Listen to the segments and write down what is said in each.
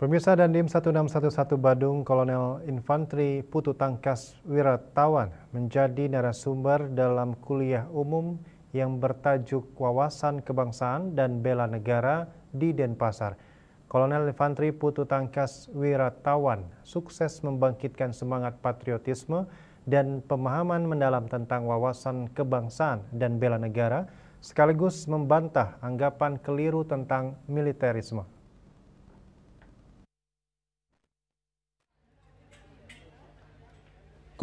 Pemirsa, Dandim 1611 Badung Kolonel Infantri Putu Tangkas Wiratawan menjadi narasumber dalam kuliah umum yang bertajuk Wawasan Kebangsaan dan Bela Negara di Denpasar. Kolonel Infantri Putu Tangkas Wiratawan sukses membangkitkan semangat patriotisme dan pemahaman mendalam tentang wawasan kebangsaan dan bela negara, sekaligus membantah anggapan keliru tentang militerisme.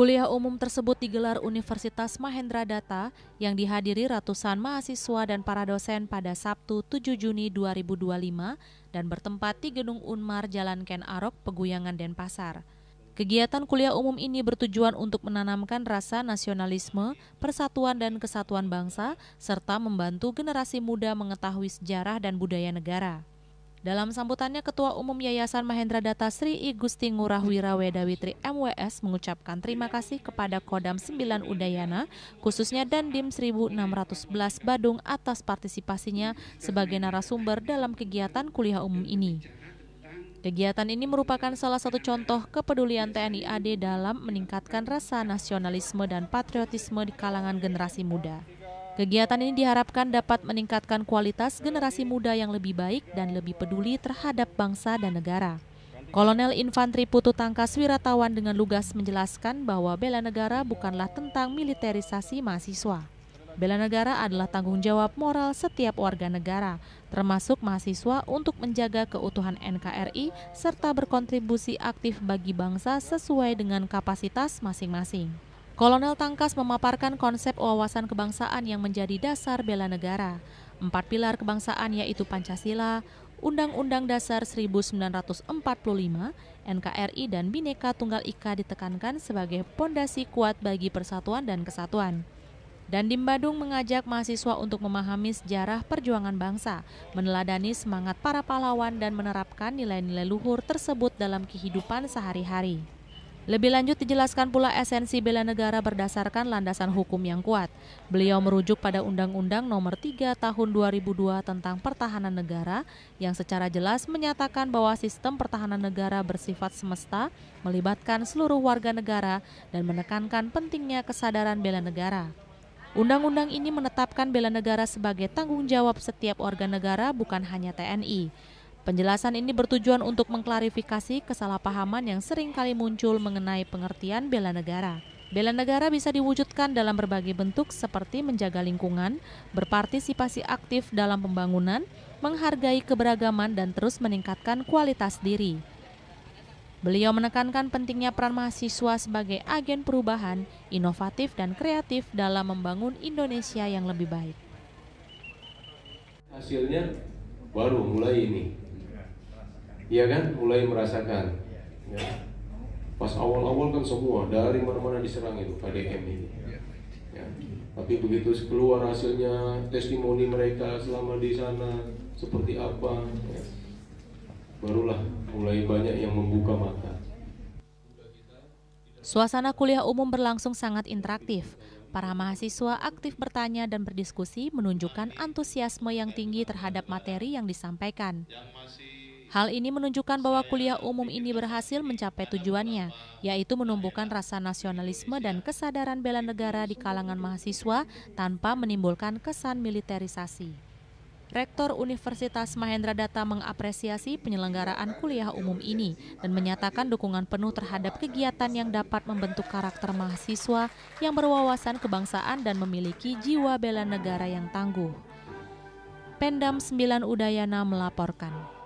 Kuliah umum tersebut digelar Universitas Mahendradatta yang dihadiri ratusan mahasiswa dan para dosen pada Sabtu 7 Juni 2025 dan bertempat di Gedung Unmar Jalan Ken Arok, Peguyangan, Denpasar. Kegiatan kuliah umum ini bertujuan untuk menanamkan rasa nasionalisme, persatuan dan kesatuan bangsa, serta membantu generasi muda mengetahui sejarah dan budaya negara. Dalam sambutannya, Ketua Umum Yayasan Mahendradatta Sri I Gusti Ngurah Wirawedawitri MWS mengucapkan terima kasih kepada Kodam 9 Udayana, khususnya Dandim 1611 Badung atas partisipasinya sebagai narasumber dalam kegiatan kuliah umum ini. Kegiatan ini merupakan salah satu contoh kepedulian TNI AD dalam meningkatkan rasa nasionalisme dan patriotisme di kalangan generasi muda. Kegiatan ini diharapkan dapat meningkatkan kualitas generasi muda yang lebih baik dan lebih peduli terhadap bangsa dan negara. Kolonel Infantri Putu Tangkas Wiratawan dengan lugas menjelaskan bahwa bela negara bukanlah tentang militerisasi mahasiswa. Bela negara adalah tanggung jawab moral setiap warga negara, termasuk mahasiswa, untuk menjaga keutuhan NKRI serta berkontribusi aktif bagi bangsa sesuai dengan kapasitas masing-masing. Kolonel Tangkas memaparkan konsep wawasan kebangsaan yang menjadi dasar bela negara. 4 pilar kebangsaan yaitu Pancasila, Undang-Undang Dasar 1945, NKRI dan Bhinneka Tunggal Ika ditekankan sebagai pondasi kuat bagi persatuan dan kesatuan. Dandim Badung mengajak mahasiswa untuk memahami sejarah perjuangan bangsa, meneladani semangat para pahlawan dan menerapkan nilai-nilai luhur tersebut dalam kehidupan sehari-hari. Lebih lanjut dijelaskan pula esensi bela negara berdasarkan landasan hukum yang kuat. Beliau merujuk pada Undang-Undang Nomor 3 Tahun 2002 tentang Pertahanan Negara yang secara jelas menyatakan bahwa sistem pertahanan negara bersifat semesta, melibatkan seluruh warga negara dan menekankan pentingnya kesadaran bela negara. Undang-undang ini menetapkan bela negara sebagai tanggung jawab setiap warga negara, bukan hanya TNI. Penjelasan ini bertujuan untuk mengklarifikasi kesalahpahaman yang sering kali muncul mengenai pengertian bela negara. Bela negara bisa diwujudkan dalam berbagai bentuk seperti menjaga lingkungan, berpartisipasi aktif dalam pembangunan, menghargai keberagaman dan terus meningkatkan kualitas diri. Beliau menekankan pentingnya peran mahasiswa sebagai agen perubahan, inovatif dan kreatif dalam membangun Indonesia yang lebih baik. Hasilnya baru mulai ini. Iya kan, mulai merasakan. Ya. Pas awal-awal kan semua dari mana-mana diserang itu KDM ini. Ya. Tapi begitu keluar hasilnya, testimoni mereka selama di sana seperti apa, ya. Barulah mulai banyak yang membuka mata. Suasana kuliah umum berlangsung sangat interaktif. Para mahasiswa aktif bertanya dan berdiskusi, menunjukkan antusiasme yang tinggi terhadap materi yang disampaikan. Hal ini menunjukkan bahwa kuliah umum ini berhasil mencapai tujuannya, yaitu menumbuhkan rasa nasionalisme dan kesadaran bela negara di kalangan mahasiswa tanpa menimbulkan kesan militerisasi. Rektor Universitas Mahendradatta mengapresiasi penyelenggaraan kuliah umum ini dan menyatakan dukungan penuh terhadap kegiatan yang dapat membentuk karakter mahasiswa yang berwawasan kebangsaan dan memiliki jiwa bela negara yang tangguh. Pendam 9 Udayana melaporkan.